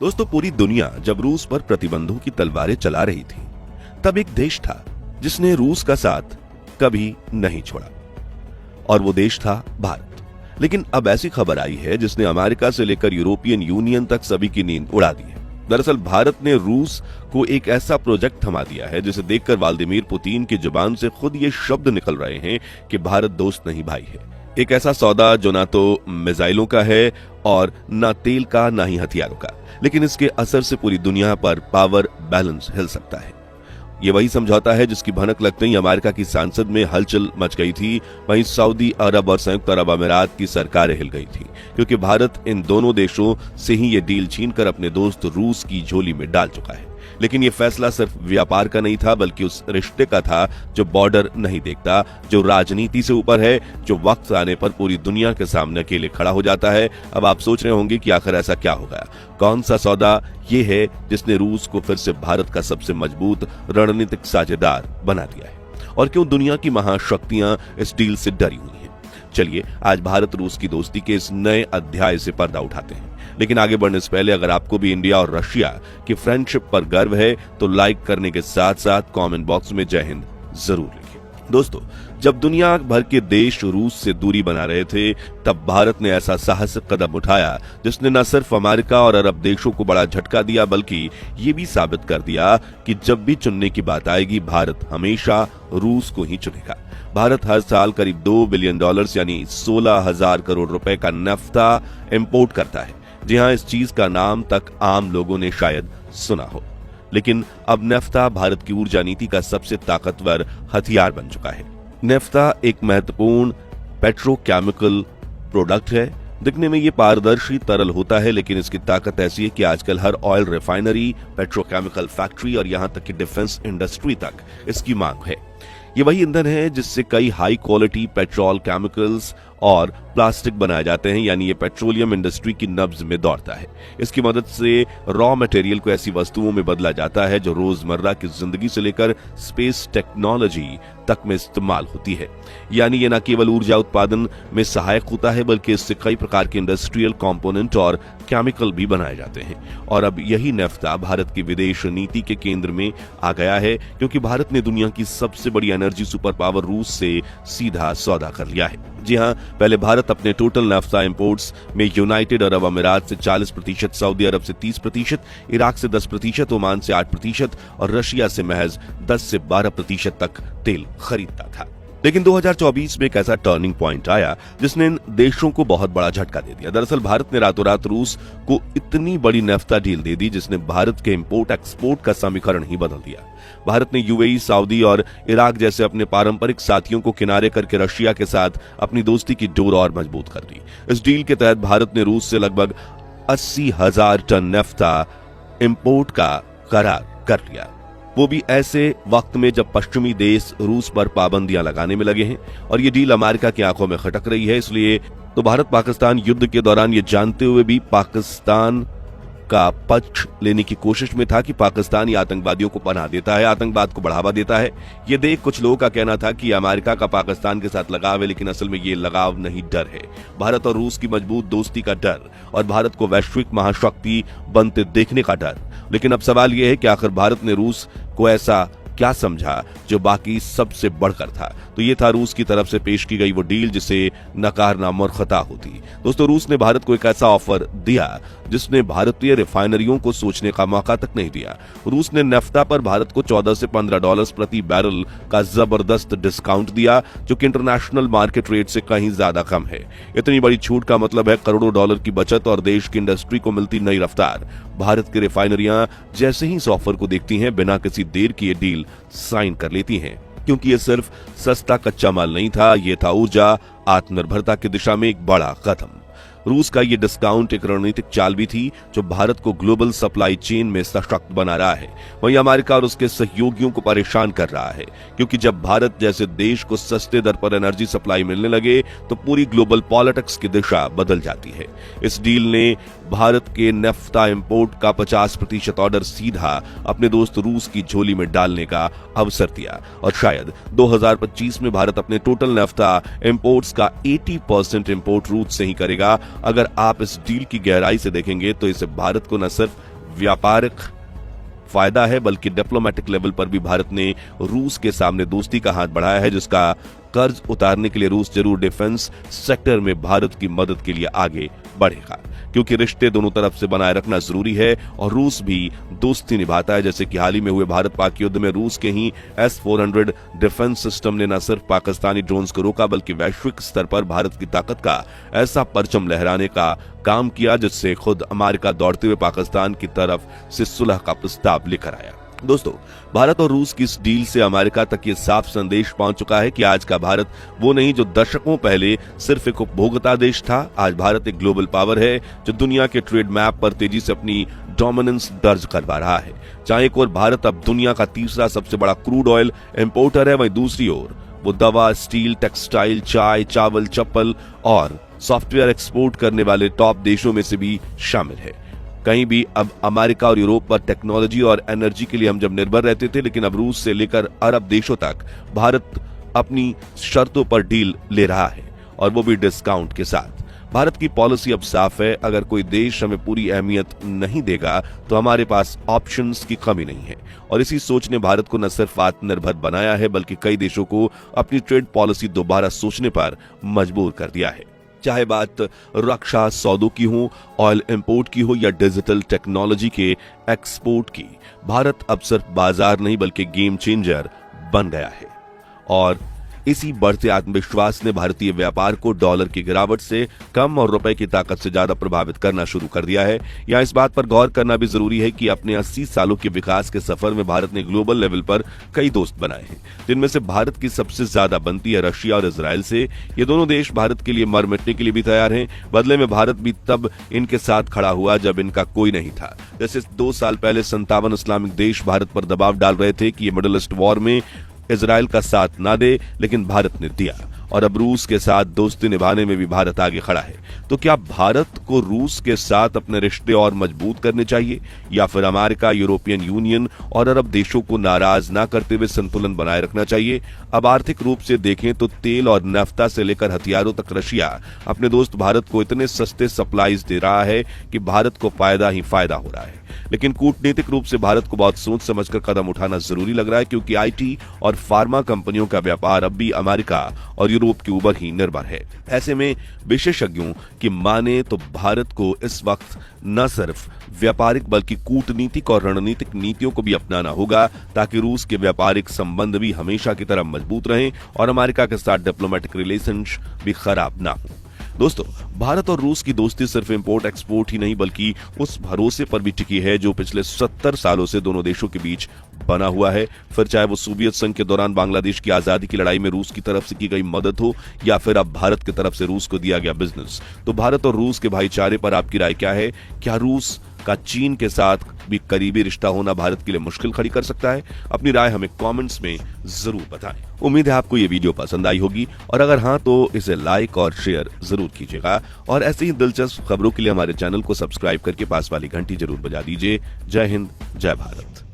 दोस्तों, पूरी दुनिया जब रूस पर प्रतिबंधों की तलवारें चला रही थी, तब एक देश था जिसने रूस का साथ कभी नहीं छोड़ा, और वो देश था भारत। लेकिन अब ऐसी खबर आई है जिसने अमेरिका से लेकर यूरोपियन यूनियन तक सभी की नींद उड़ा दी है। दरअसल भारत ने रूस को एक ऐसा प्रोजेक्ट थमा दिया है जिसे देखकर व्लादिमीर पुतिन की जुबान से खुद ये शब्द निकल रहे हैं कि भारत दोस्त नहीं भाई है। एक ऐसा सौदा जो ना तो मिसाइलों का है और ना तेल का, ना ही हथियारों का, लेकिन इसके असर से पूरी दुनिया पर पावर बैलेंस हिल सकता है। ये वही समझौता है जिसकी भनक लगते ही अमेरिका की संसद में हलचल मच गई थी। वहीं सऊदी अरब और संयुक्त अरब अमीरात की सरकारें हिल गई थी, क्योंकि भारत इन दोनों देशों से ही ये डील छीनकर अपने दोस्त रूस की झोली में डाल चुका है। लेकिन ये फैसला सिर्फ व्यापार का नहीं था, बल्कि उस रिश्ते का था जो बॉर्डर नहीं देखता, जो राजनीति से ऊपर है, जो वक्त आने पर पूरी दुनिया के सामने अकेले खड़ा हो जाता है। अब आप सोच रहे होंगे कि आखिर ऐसा क्या हो गया, कौन सा सौदा ये है जिसने रूस को फिर से भारत का सबसे मजबूत रणनीतिक साझेदार बना दिया है, और क्यों दुनिया की महाशक्तियां इस डील से डरी हुई हैं। चलिए आज भारत रूस की दोस्ती के इस नए अध्याय से पर्दा उठाते हैं। लेकिन आगे बढ़ने से पहले अगर आपको भी इंडिया और रशिया की फ्रेंडशिप पर गर्व है तो लाइक करने के साथ साथ कमेंट बॉक्स में जय हिंद जरूर लिखिए। दोस्तों, जब दुनिया भर के देश रूस से दूरी बना रहे थे, तब भारत ने ऐसा साहसिक कदम उठाया जिसने न सिर्फ अमेरिका और अरब देशों को बड़ा झटका दिया, बल्कि ये भी साबित कर दिया कि जब भी चुनने की बात आएगी, भारत हमेशा रूस को ही चुनेगा। भारत हर साल करीब $2 बिलियन यानी 16,000 करोड़ रुपए का नफ्ता इंपोर्ट करता है। जी हाँ, इस चीज का नाम तक आम लोगों ने शायद सुना हो, लेकिन अब नेफ्ता भारत की ऊर्जा नीति का सबसे ताकतवर हथियार बन चुका है। नेफ्ता एक महत्वपूर्ण पेट्रोकेमिकल प्रोडक्ट है। दिखने में ये पारदर्शी तरल होता है, लेकिन इसकी ताकत ऐसी है कि आजकल हर ऑयल रिफाइनरी, पेट्रोकेमिकल फैक्ट्री और यहां तक कि डिफेंस इंडस्ट्री तक इसकी मांग है। ये वही ईंधन है जिससे कई हाई क्वालिटी पेट्रोल केमिकल्स और प्लास्टिक बनाए जाते हैं, यानी ये पेट्रोलियम इंडस्ट्री की नब्ज में दौड़ता है। इसकी मदद से रॉ मटेरियल को ऐसी वस्तुओं में बदला जाता है जो रोजमर्रा की जिंदगी से लेकर स्पेस टेक्नोलॉजी तक में इस्तेमाल होती है। यानी ये न केवल ऊर्जा उत्पादन में सहायक होता है, बल्कि इससे कई प्रकार के इंडस्ट्रियल कंपोनेंट और केमिकल भी बनाए जाते हैं। और अब यही नेफ्ता भारत की विदेश नीति के केंद्र में आ गया है, क्योंकि भारत ने दुनिया की सबसे बड़ी एनर्जी सुपर पावर रूस से सीधा सौदा कर लिया है। जी हाँ, पहले भारत अपने टोटल नाफ्ता इंपोर्ट्स में यूनाइटेड अरब अमीरात से 40%, सऊदी अरब से 30%, इराक से 10%, ओमान से 8% और रशिया से महज 10 से 12% तक तेल खरीदता था। लेकिन 2024 में एक ऐसा टर्निंग पॉइंट आया जिसने इन देशों को बहुत बड़ा झटका दे दिया। दरअसल भारत ने रातों रात रूस को इतनी बड़ी नेफ्ता डील दे दी जिसने भारत के इंपोर्ट एक्सपोर्ट का समीकरण ही बदल दिया। भारत ने यूएई, सऊदी और इराक जैसे अपने पारंपरिक साथियों को किनारे करके रशिया के साथ अपनी दोस्ती की डोर और मजबूत कर दी। इस डील के तहत भारत ने रूस से लगभग 80,000 टन नेफ्ता इंपोर्ट का करार कर लिया, वो भी ऐसे वक्त में जब पश्चिमी देश रूस पर पाबंदियां लगाने में लगे हैं। और ये डील अमेरिका की आंखों में खटक रही है। इसलिए तो भारत पाकिस्तान युद्ध के दौरान ये जानते हुए भी पाकिस्तान का पक्ष लेने की कोशिश में था कि पाकिस्तान ये आतंकवादियों को पनाह देता है, आतंकवाद को बढ़ावा देता है। ये देख कुछ लोगों का कहना था कि अमेरिका का पाकिस्तान के साथ लगाव है, लेकिन असल में ये लगाव नहीं, डर है। भारत और रूस की मजबूत दोस्ती का डर और भारत को वैश्विक महाशक्ति बनते देखने का डर। लेकिन अब सवाल यह है कि आखिर भारत ने रूस को ऐसा क्या समझा जो बाकी सबसे बढ़कर था। तो ये था रूस की तरफ से पेश की गई वो डील जिसे नकारना मूर्खता होती। दोस्तों, रूस ने भारत को एक ऐसा ऑफर दिया जिसने भारतीय रिफाइनरियों को सोचने का मौका तक नहीं दिया। रूस ने नेफ्ता पर भारत को $14 से $15 प्रति बैरल का जबरदस्त डिस्काउंट दिया, जो कि इंटरनेशनल मार्केट रेट से कहीं ज्यादा कम है। इतनी बड़ी छूट का मतलब है करोड़ों डॉलर की बचत और देश की इंडस्ट्री को मिलती नई रफ्तार। भारत की रिफाइनरियां जैसे ही इस ऑफर को देखती हैं, बिना किसी देर की ये डील साइन कर लेती हैं, क्योंकि ये सिर्फ सस्ता कच्चा माल नहीं था, ये था ऊर्जा आत्मनिर्भरता की दिशा में एक बड़ा कदम। रूस का ये डिस्काउंट एक रणनीतिक चाल भी थी जो भारत को ग्लोबल सप्लाई चेन में सशक्त बना रहा है। वहीं अमेरिका और उसके सहयोगियों को परेशान कर रहा है, क्योंकि जब भारत जैसे देश को सस्ते दर पर एनर्जी सप्लाई मिलने लगे तो पूरी ग्लोबल पॉलिटिक्स की दिशा बदल जाती है। इस डील ने भारत के नेफ्टा इंपोर्ट का 50% ऑर्डर सीधा अपने दोस्त रूस की झोली में डालने का अवसर दिया और शायद 2025 में भारत अपने टोटल नेफ्टा इंपोर्ट्स का 80% इंपोर्ट रूस से ही करेगा। अगर आप इस डील की गहराई से देखेंगे तो इसे भारत को न सिर्फ व्यापारिक फायदा है बल्कि डिप्लोमेटिक लेवल पर भी भारत ने रूस के सामने दोस्ती का हाथ बढ़ाया है, जिसका कर्ज उतारने के लिए रूस जरूर डिफेंस सेक्टर में भारत की मदद के लिए आगे बढ़ेगा, क्योंकि रिश्ते दोनों तरफ से बनाए रखना जरूरी है और रूस भी दोस्ती निभाता है। जैसे कि हाल ही में हुए भारत पाक युद्ध में रूस के ही S-400 डिफेंस सिस्टम ने न सिर्फ पाकिस्तानी ड्रोन्स को रोका बल्कि वैश्विक स्तर पर भारत की ताकत का ऐसा परचम लहराने का काम किया जिससे खुद अमेरिका दौड़ते हुए पाकिस्तान की तरफ से सुलह का प्रस्ताव लेकर आया। दोस्तों, भारत और रूस की इस डील से अमेरिका तक ये साफ संदेश पहुंच चुका है कि आज का भारत वो नहीं जो दशकों पहले सिर्फ एक उपभोक्ता देश था। आज भारत एक ग्लोबल पावर है जो दुनिया के ट्रेड मैप पर तेजी से अपनी डोमिनेंस दर्ज करवा रहा है। जहां एक ओर भारत अब दुनिया का तीसरा सबसे बड़ा क्रूड ऑयल इंपोर्टर है, वहीं दूसरी ओर वो दवा, स्टील, टेक्सटाइल, चाय, चावल, चप्पल और सॉफ्टवेयर एक्सपोर्ट करने वाले टॉप देशों में से भी शामिल है। कहीं भी अब अमेरिका और यूरोप पर टेक्नोलॉजी और एनर्जी के लिए हम जब निर्भर रहते थे, लेकिन अब रूस से लेकर अरब देशों तक भारत अपनी शर्तों पर डील ले रहा है और वो भी डिस्काउंट के साथ। भारत की पॉलिसी अब साफ है, अगर कोई देश हमें पूरी अहमियत नहीं देगा तो हमारे पास ऑप्शंस की कमी नहीं है और इसी सोच ने भारत को न सिर्फ आत्मनिर्भर बनाया है बल्कि कई देशों को अपनी ट्रेड पॉलिसी दोबारा सोचने पर मजबूर कर दिया है। चाहे बात रक्षा सौदों की हो, ऑयल इंपोर्ट की हो या डिजिटल टेक्नोलॉजी के एक्सपोर्ट की, भारत अब सिर्फ बाजार नहीं बल्कि गेम चेंजर बन गया है और इसी बढ़ते आत्मविश्वास ने भारतीय व्यापार को डॉलर की गिरावट से कम और रुपए की ताकत से ज्यादा प्रभावित करना शुरू कर दिया है। यहाँ इस बात पर गौर करना भी जरूरी है कि अपने 80 सालों के विकास के सफर में भारत ने ग्लोबल लेवल पर कई दोस्त बनाए हैं, जिनमें से भारत की सबसे ज्यादा बनती है रशिया और इजराइल से। ये दोनों देश भारत के लिए मर मिटने के लिए भी तैयार हैं। बदले में भारत भी तब इनके साथ खड़ा हुआ जब इनका कोई नहीं था। जैसे 2 साल पहले 57 इस्लामिक देश भारत पर दबाव डाल रहे थे कि ये मिडिल ईस्ट वॉर में इजराइल का साथ ना दे, लेकिन भारत ने दिया और अब रूस के साथ दोस्ती निभाने में भी भारत आगे खड़ा है। तो क्या भारत को रूस के साथ अपने रिश्ते और मजबूत करने चाहिए या फिर अमेरिका, यूरोपियन यूनियन और अरब देशों को नाराज ना करते हुए संतुलन बनाए रखना चाहिए? अब आर्थिक रूप से देखें तो तेल और नाफ्ता से लेकर हथियारों तक रशिया अपने दोस्त भारत को इतने सस्ते सप्लाईज दे रहा है कि भारत को फायदा ही फायदा हो रहा है। लेकिन कूटनीतिक रूप से भारत को बहुत सोच समझकर कदम उठाना जरूरी लग रहा है, क्योंकि आईटी और फार्मा कंपनियों का व्यापार अब भी अमेरिका और यूरोप के ऊपर ही निर्भर है। ऐसे में विशेषज्ञों की माने तो भारत को इस वक्त न सिर्फ व्यापारिक बल्कि कूटनीतिक और रणनीतिक नीतियों को भी अपनाना होगा ताकि रूस के व्यापारिक संबंध भी हमेशा की तरह मजबूत रहें और अमेरिका के साथ डिप्लोमेटिक रिलेशंस भी खराब ना हो। दोस्तों, भारत और रूस की दोस्ती सिर्फ इंपोर्ट एक्सपोर्ट ही नहीं बल्कि उस भरोसे पर भी टिकी है जो पिछले 70 सालों से दोनों देशों के बीच बना हुआ है। फिर चाहे वो सोवियत संघ के दौरान बांग्लादेश की आजादी की लड़ाई में रूस की तरफ से की गई मदद हो या फिर अब भारत की तरफ से रूस को दिया गया बिजनेस। तो भारत और रूस के भाईचारे पर आपकी राय क्या है? क्या रूस का चीन के साथ भी करीबी रिश्ता होना भारत के लिए मुश्किल खड़ी कर सकता है? अपनी राय हमें कमेंट्स में जरूर बताएं। उम्मीद है आपको ये वीडियो पसंद आई होगी और अगर हाँ तो इसे लाइक और शेयर जरूर कीजिएगा और ऐसे ही दिलचस्प खबरों के लिए हमारे चैनल को सब्सक्राइब करके पास वाली घंटी जरूर बजा दीजिए। जय हिंद, जय भारत।